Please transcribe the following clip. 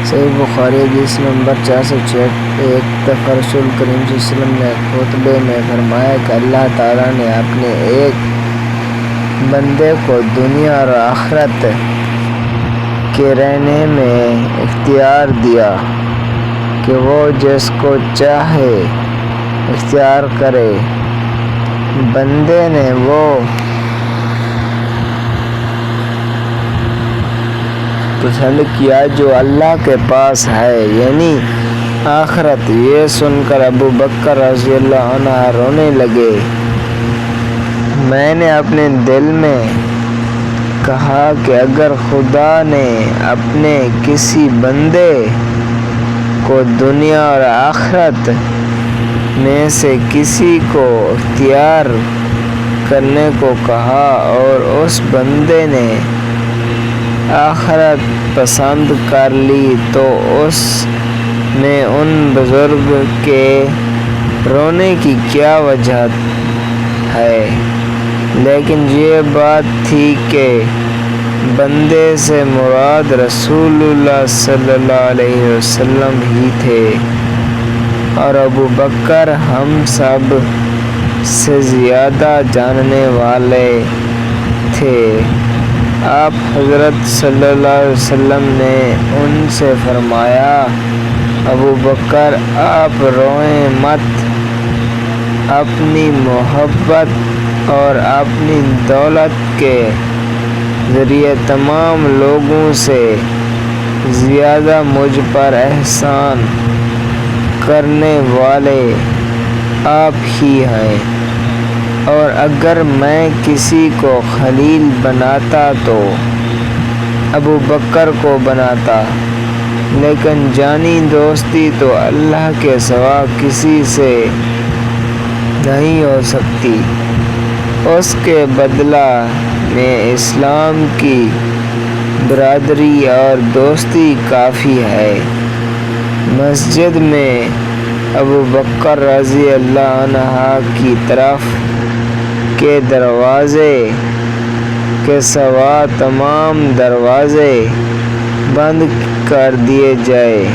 صحیح بخاری حدیث نمبر 466۔ ایک دفعہ رسول کریم صلی اللہ علیہ وسلم نے خطبے میں فرمایا کہ اللہ تعالیٰ نے اپنے ایک بندے کو دنیا اور آخرت کے رہنے میں اختیار دیا کہ وہ جس کو چاہے اختیار کرے۔ بندے نے وہ پسند کیا جو اللہ کے پاس ہے، یعنی آخرت۔ یہ سن کر ابو بکر رضی اللہ عنہ رونے لگے۔ میں نے اپنے دل میں کہا کہ اگر خدا نے اپنے کسی بندے کو دنیا اور آخرت میں سے کسی کو اختیار کرنے کو کہا اور اس بندے نے آخرت پسند کر لی تو اس میں ان بزرگ کے رونے کی کیا وجہ ہے؟ لیکن یہ بات تھی کہ بندے سے مراد رسول اللہ صلی اللہ علیہ وسلم ہی تھے، اور ابو بکر ہم سب سے زیادہ جاننے والے تھے۔ آپ حضرت صلی اللہ علیہ وسلم نے ان سے فرمایا، ابو بکر آپ روئیں مت، اپنی محبت اور اپنی دولت کے ذریعے تمام لوگوں سے زیادہ مجھ پر احسان کرنے والے آپ ہی ہیں، اور اگر میں کسی کو خلیل بناتا تو ابو بکر کو بناتا، لیکن جانی دوستی تو اللہ کے سوا کسی سے نہیں ہو سکتی، اس کے بدلہ میں اسلام کی برادری اور دوستی کافی ہے۔ مسجد میں ابو بکر رضی اللہ عنہ کی طرف کے دروازے کے سوا تمام دروازے بند کر دیے جائے۔